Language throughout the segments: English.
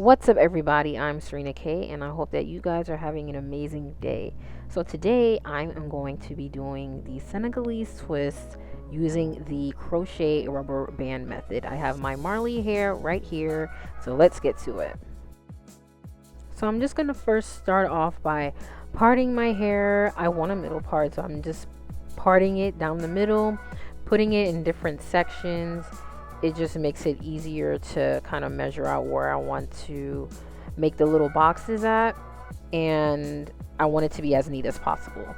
What's up, everybody? I'm Serena K, and I hope that you guys are having an amazing day. So today I am going to be doing the Senegalese twist using the crochet rubber band method. I have my Marley hair right here, so let's get to it. So I'm just going to first start off by parting my hair. I want a middle part, so I'm just parting it down the middle, putting it in different sections. It just makes it easier to kind of measure out where I want to make the little boxes at, and I want it to be as neat as possible.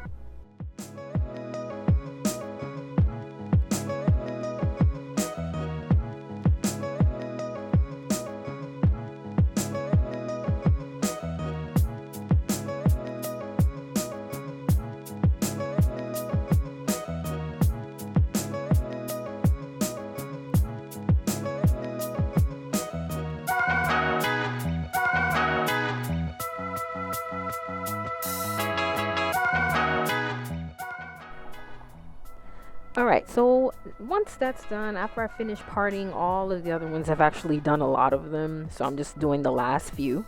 Alright, so once that's done, after I finish parting all of the other ones, I've actually done a lot of them, so I'm just doing the last few.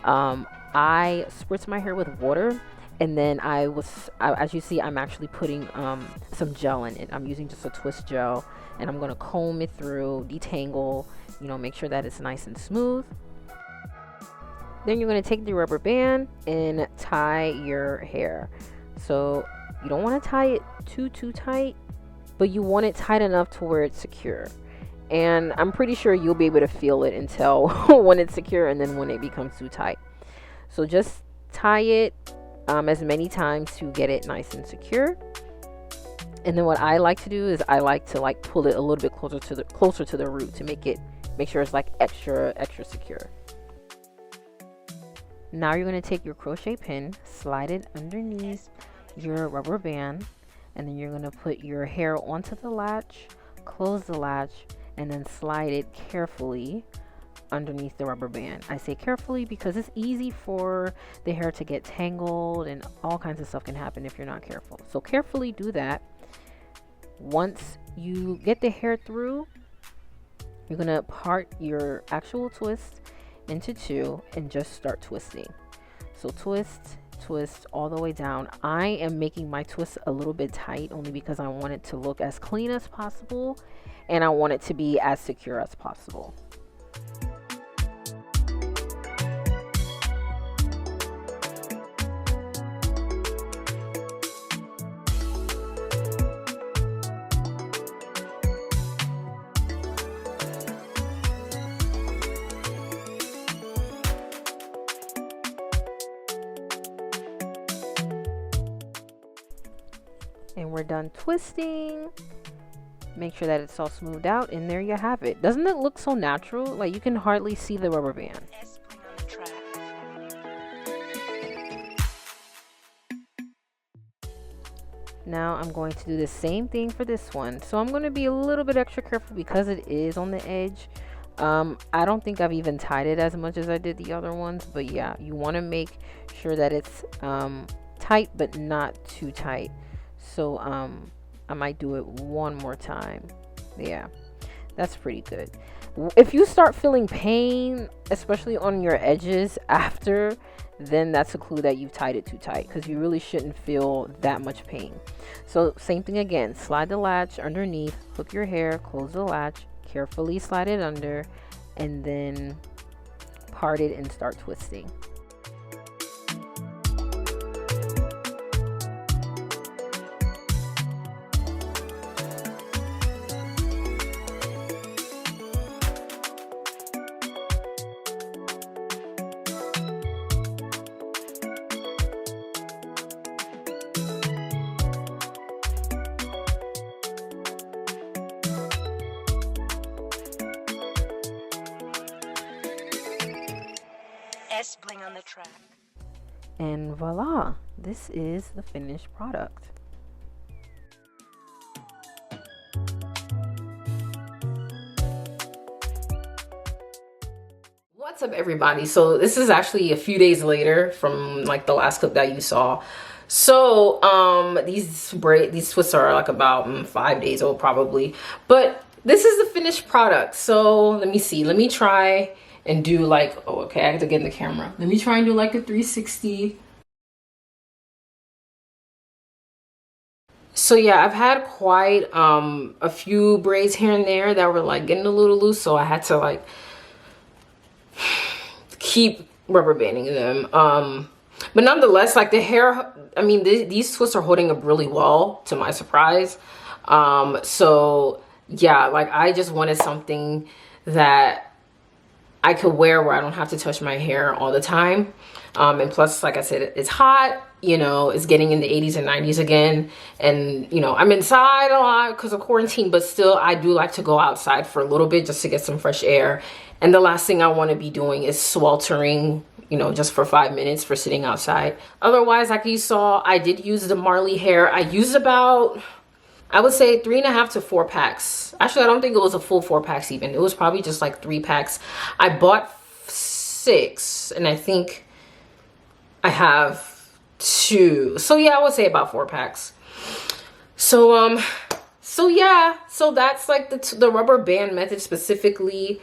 I spritz my hair with water, and then as you see, I'm actually putting some gel in it. I'm using just a twist gel, and I'm going to comb it through, detangle, make sure that it's nice and smooth. Then you're going to take the rubber band and tie your hair. So you don't want to tie it too tight, but you want it tight enough to where it's secure. And I'm pretty sure you'll be able to feel it and tell when it's secure and then when it becomes too tight. So just tie it as many times to get it nice and secure. And then what I like to do is I like to pull it a little bit closer to the root to make sure it's extra secure. Now you're going to take your crochet pin, slide it underneath your rubber band, and then you're going to put your hair onto the latch, close the latch, and then slide it carefully underneath the rubber band. I say carefully because it's easy for the hair to get tangled, and all kinds of stuff can happen if you're not careful. So carefully do that. Once you get the hair through, you're going to part your actual twist into two and just start twisting. So twist all the way down. I am making my twist a little bit tight only because I want it to look as clean as possible, and I want it to be as secure as possible. And we're done twisting. Make sure that it's all smoothed out, and there you have it. Doesn't it look so natural? Like, you can hardly see the rubber band. Now I'm going to do the same thing for this one. So I'm going to be a little bit extra careful because it is on the edge. I don't think I've even tied it as much as I did the other ones, but yeah, you want to make sure that it's tight but not too tight. So I might do it one more time. Yeah, that's pretty good. If you start feeling pain, especially on your edges after, then that's a clue that you've tied it too tight, because you really shouldn't feel that much pain. So same thing again, slide the latch underneath, hook your hair, close the latch, carefully slide it under, and then part it and start twisting. Bling on the track. And voila, this is the finished product. What's up, everybody? So this is actually a few days later from the last clip that you saw. So these twists are about 5 days old probably, but this is the finished product. So let me see, let me try and do like, oh, okay, I have to get in the camera. Let me try and do like a 360. So yeah, I've had quite a few braids here and there that were like getting a little loose, so I had to like keep rubber banding them. But nonetheless, like the hair, I mean, these twists are holding up really well, to my surprise. So yeah, like I just wanted something that I could wear where I don't have to touch my hair all the time. And plus, like I said, it's hot, you know, it's getting in the 80s and 90s again. And, you know, I'm inside a lot because of quarantine, but still I do like to go outside for a little bit just to get some fresh air. And the last thing I want to be doing is sweltering, you know, just for 5 minutes for sitting outside. Otherwise, like you saw, I did use the Marley hair. I used about, I would say 3.5 to 4 packs. Actually, I don't think it was a full 4 packs even. It was probably just like 3 packs. I bought 6 and I think I have 2. So yeah, I would say about 4 packs. So yeah, so that's like the rubber band method specifically.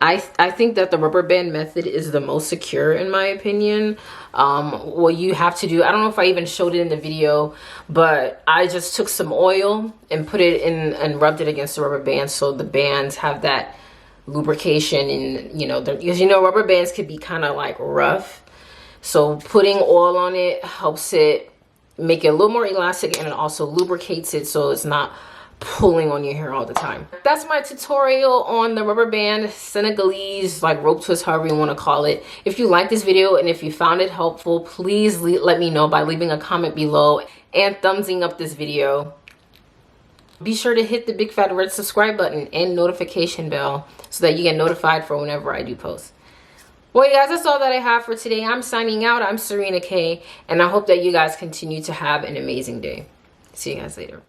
I think that the rubber band method is the most secure in my opinion. What you have to do, I don't know if I even showed it in the video, but I just took some oil and put it in and rubbed it against the rubber band so the bands have that lubrication. And you know, because you know rubber bands could be kind of like rough, so putting oil on it helps it make it a little more elastic, and it also lubricates it so it's not pulling on your hair all the time. That's my tutorial on the rubber band Senegalese, like rope twist, however you want to call it. If you like this video and if you found it helpful, please let me know by leaving a comment below and thumbsing up this video. Be sure to hit the big fat red subscribe button and notification bell so that you get notified for whenever I do post. Well, you guys, that's all that I have for today. I'm signing out. I'm Serena K, and I hope that you guys continue to have an amazing day. See you guys later.